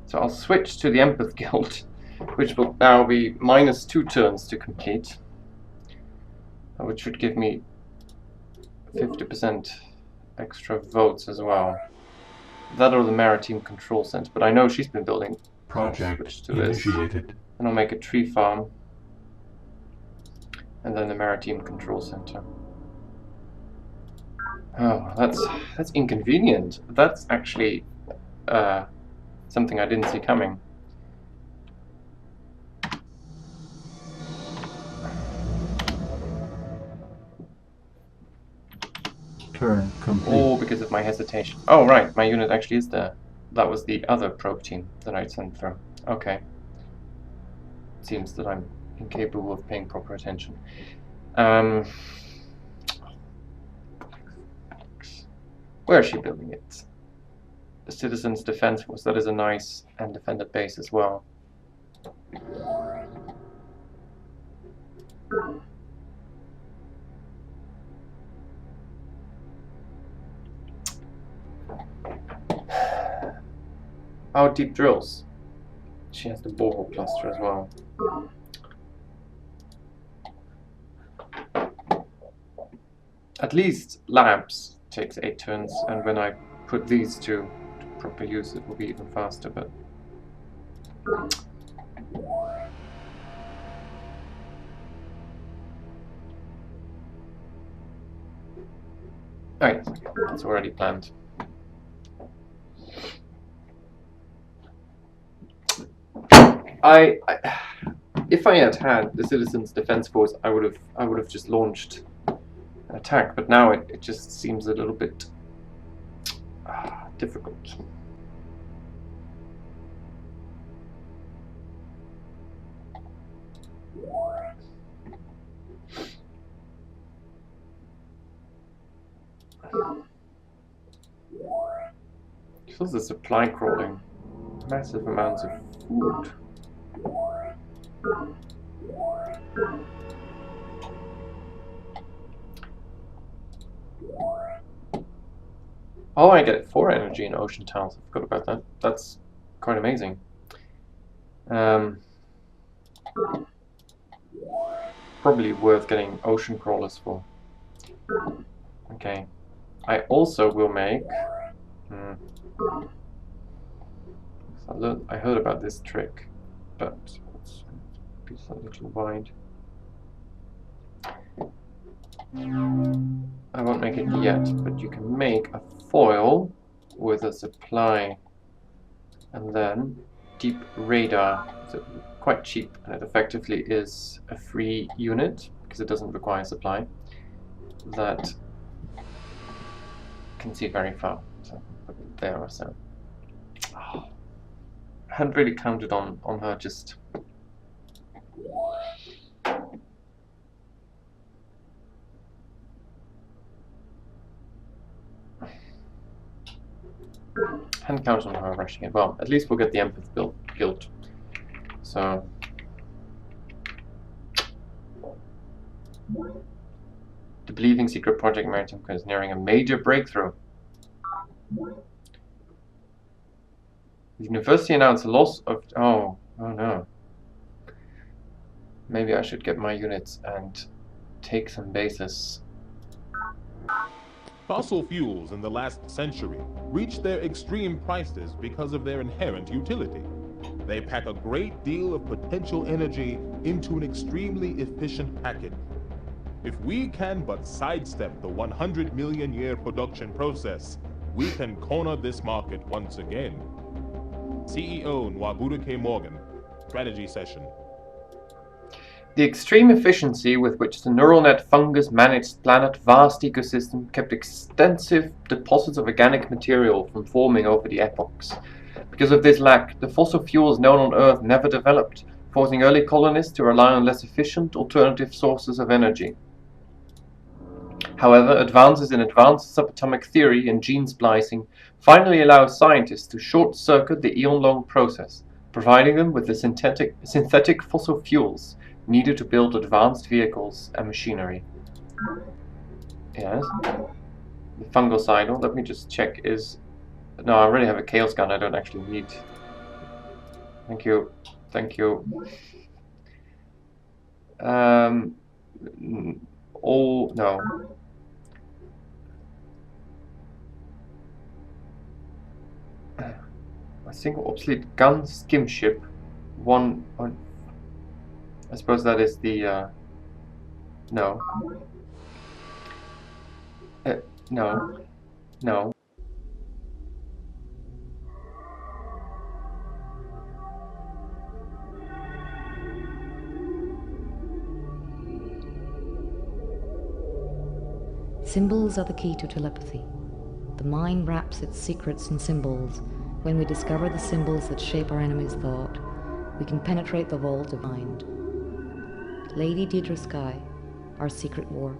Speaker 1: So I'll switch to the Empath Guild, which will now be -2 turns to complete, which should give me 50% extra votes as well. That or the Maritime Control Center, but I know she's been building.
Speaker 2: Project
Speaker 1: to
Speaker 2: initiated.
Speaker 1: This. And I'll make a tree farm. And then the Maritime Control Center. Oh, that's inconvenient. That's actually something I didn't see coming.
Speaker 2: Turn complete.
Speaker 1: Oh, because of my hesitation. Oh, right, my unit actually is there. That was the other probe team that I sent through. Okay. It seems that I'm incapable of paying proper attention. Where is she building it? The Citizens Defense Force. That is a nice and defended base as well. Oh, deep drills. She has the borehole cluster as well. At least labs takes 8 turns, and when I put these to proper use, it will be even faster. But okay, that's already planned. If I had had the Citizens Defense Force, I would have just launched an attack. But now it just seems a little bit difficult. Feels the supply crawling. Massive amounts of food. Oh, I get 4 energy in ocean towns. I forgot about that. That's quite amazing. Probably worth getting ocean crawlers for. Okay. I also will make... I heard about this trick, but it's a little wide. I won't make it yet, but you can make a foil with a supply, and then deep radar. So quite cheap, and it effectively is a free unit because it doesn't require supply that can see very far. So put it there or so. Oh, I hadn't really counted on her just. Hadn't counted on her rushing it. Well, at least we'll get the Empath guild. So the Believing Secret Project Maritime is nearing a major breakthrough. The university announced a loss of... Oh no. Maybe I should get my units and take some bases.
Speaker 6: Fossil fuels in the last century reached their extreme prices because of their inherent utility. They pack a great deal of potential energy into an extremely efficient package. If we can but sidestep the 100 million year production process, we can corner this market once again. CEO Nwabudu K. Morgan, strategy session.
Speaker 1: The extreme efficiency with which the neural net fungus managed planet's vast ecosystem kept extensive deposits of organic material from forming over the epochs. Because of this lack, the fossil fuels known on Earth never developed, forcing early colonists to rely on less efficient alternative sources of energy. However, advances in advanced subatomic theory and gene splicing finally allow scientists to short-circuit the eon-long process, providing them with the synthetic fossil fuels needed to build advanced vehicles and machinery. Yes. The fungocidal, let me just check, is... No, I already have a chaos gun, I don't actually need... Thank you. Thank you. All... no. A single obsolete gun skim ship. One... I suppose that is the, no. No. No.
Speaker 4: Symbols are the key to telepathy. The mind wraps its secrets in symbols. When we discover the symbols that shape our enemy's thought, we can penetrate the vault of mind. Lady Deirdre Sky, Our Secret War.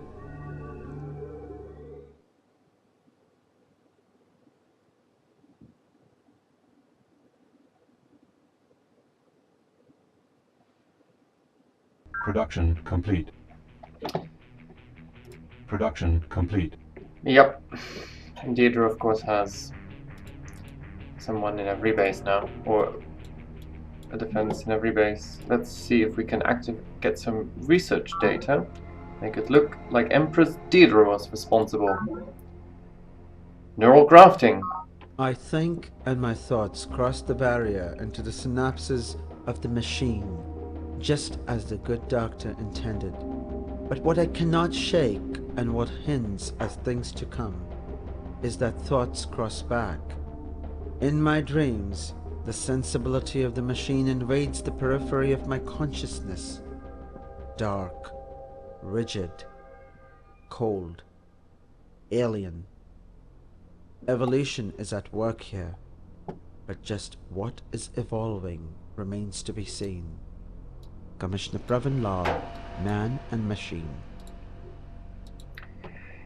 Speaker 2: Production complete. Production complete.
Speaker 1: Yep. And Deirdre, of course, has someone in every base now, or a defense in every base. Let's see if we can get some research data. Make it look like Empress Deirdre was responsible. Neural grafting.
Speaker 7: I think, and my thoughts cross the barrier into the synapses of the machine, just as the good doctor intended. But what I cannot shake, and what hints at things to come, is that thoughts cross back. In my dreams, the sensibility of the machine invades the periphery of my consciousness. Dark, rigid, cold, alien. Evolution is at work here, but just what is evolving remains to be seen. Commissioner Pravin Lal, Man and Machine.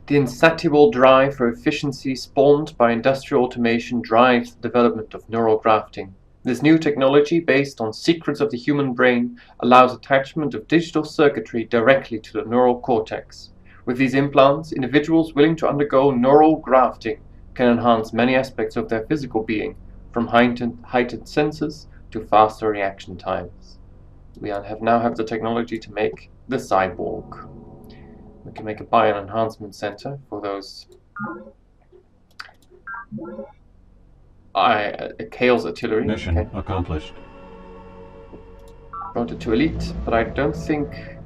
Speaker 1: The insatiable drive for efficiency spawned by industrial automation drives the development of neural grafting. This new technology, based on secrets of the human brain, allows attachment of digital circuitry directly to the neural cortex. With these implants, individuals willing to undergo neural grafting can enhance many aspects of their physical being, from heightened senses to faster reaction times. We now have the technology to make the cyborg. We can make a bio-enhancement center for those Chaos Artillery.
Speaker 2: Mission accomplished.
Speaker 1: Brought it to elite, but I don't think...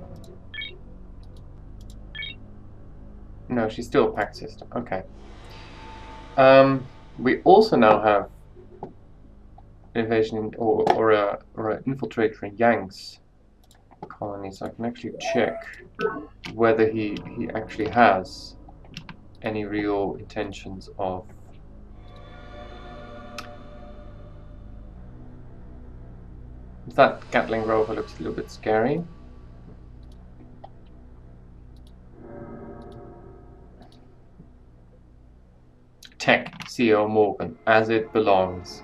Speaker 1: No, she's still a pact system. Okay. We also now have invasion or an infiltrator in Yang's colony, so I can actually check whether he actually has any real intentions of that Gatling rover looks a little bit scary. Tech, CEO Morgan, as it belongs.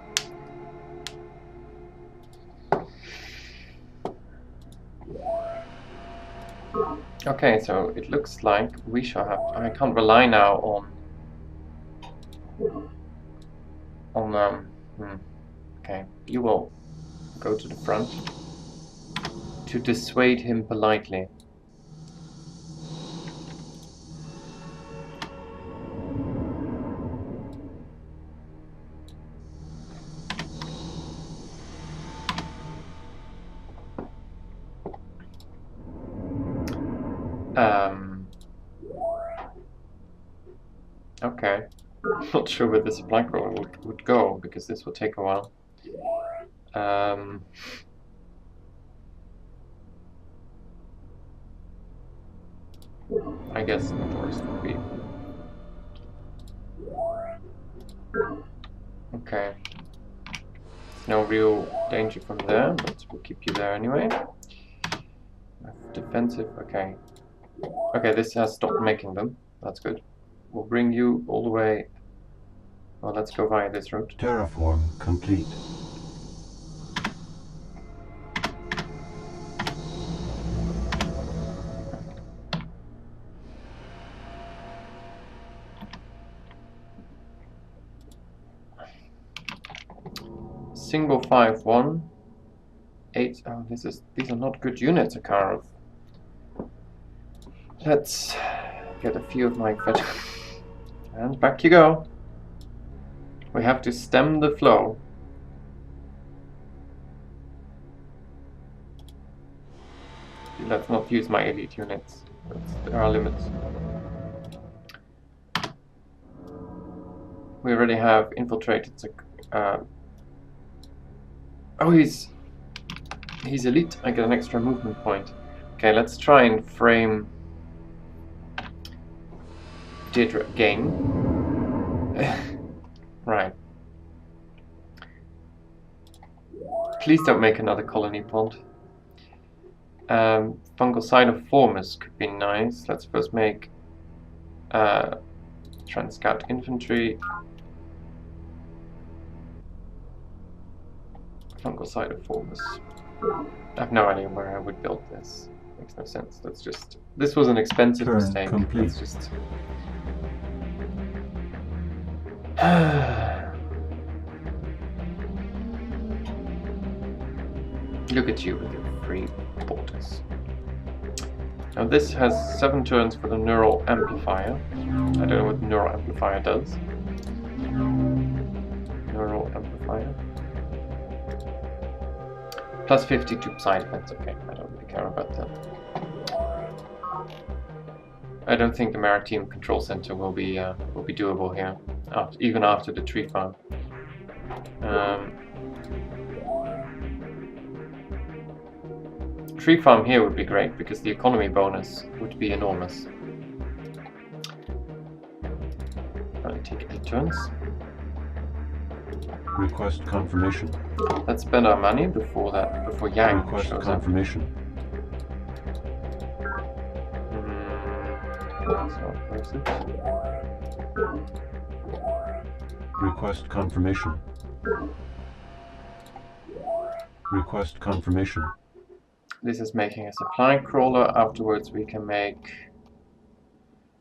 Speaker 1: Okay, so it looks like we shall have... I can't rely now on okay, you will go to the front to dissuade him politely. Okay. Not sure where the supply crawler would go, because this will take a while. I guess the forest would be... Okay. No real danger from there, but we'll keep you there anyway. Defensive, okay. Okay, this has stopped making them. That's good. We'll bring you all the way... Well, let's go via this route.
Speaker 2: Terraform complete.
Speaker 1: Single 5-1. 8. Oh, these are not good units, Akarov. Let's get a few of my veterans. And back you go. We have to stem the flow. Let's not use my elite units. There are limits. We already have infiltrated the... oh, he's elite. I get an extra movement point. Okay, let's try and frame Deirdre again. Right. Please don't make another colony pond. Fungal Cytoformers could be nice. Let's first make Trans-Scout Infantry. Fungal Cytoformers. I have no idea where I would build this. Makes no sense. Let's just... This was an expensive mistake.
Speaker 2: Complete.
Speaker 1: Let's just... Look at you with your free porters. Now this has 7 turns for the neural amplifier. I don't know what the neural amplifier does. Neural amplifier. Plus 52 side effects. Okay, I don't really care about that. I don't think the Maritime Control Center will be doable here, even after the tree farm. Tree farm here would be great because the economy bonus would be enormous. I'll take 8 turns.
Speaker 2: Request confirmation.
Speaker 1: Let's spend our money before Yang
Speaker 2: Request
Speaker 1: shows
Speaker 2: confirmation. Request confirmation. Request confirmation.
Speaker 1: This is making a supply crawler. Afterwards we can make...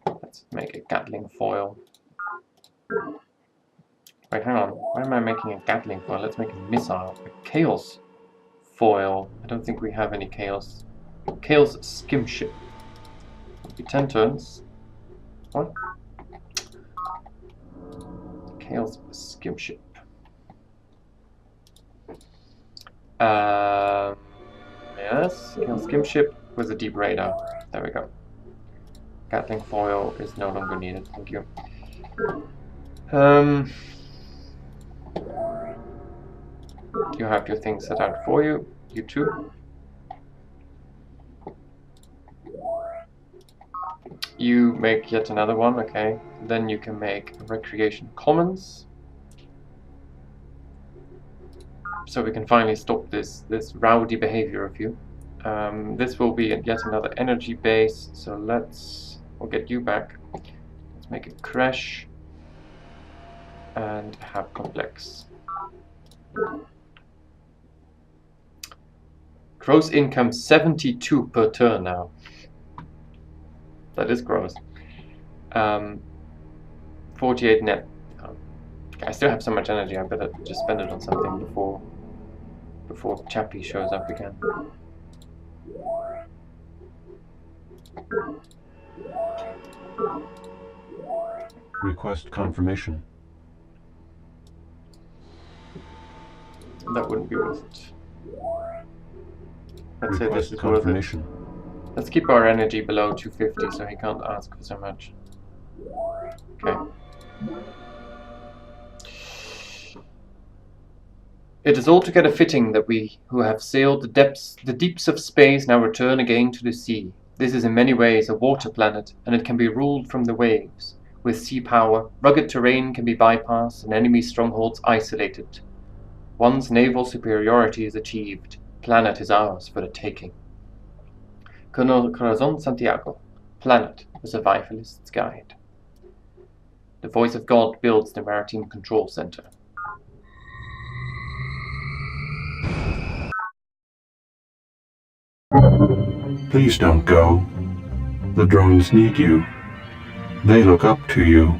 Speaker 1: Let's make a Gatling foil. Wait, hang on. Why am I making a Gatling foil? Let's make a missile. A Chaos foil. I don't think we have any Chaos. Chaos skim ship. It'll be 10 turns. What? Chaos skim ship. Yes, Chaos skim ship with a deep radar. There we go. Gatling foil is no longer needed. Thank you. You have your things set out for you. You too. You make yet another one, okay. Then you can make a Recreation Commons. So we can finally stop this rowdy behavior of you. This will be yet another energy base, so we'll get you back. Let's make it crash and have complex. Gross income 72 per turn now. That is gross. 48 net. I still have so much energy, I better just spend it on something before Chappie shows up again.
Speaker 2: Request confirmation.
Speaker 1: That wouldn't be worth it. Let's say this
Speaker 2: Request
Speaker 1: is worth it.
Speaker 2: confirmation.
Speaker 1: Let's keep our energy below 250 so he can't ask for so much. Okay. It is altogether fitting that we, who have sailed the deeps of space, now return again to the sea. This is in many ways a water planet, and it can be ruled from the waves. With sea power, rugged terrain can be bypassed and enemy strongholds isolated. Once naval superiority is achieved, planet is ours for the taking. Corazon Santiago, Planet, the Survivalist's Guide. The voice of God builds the Maritime Control Center.
Speaker 2: Please don't go. The drones need you. They look up to you.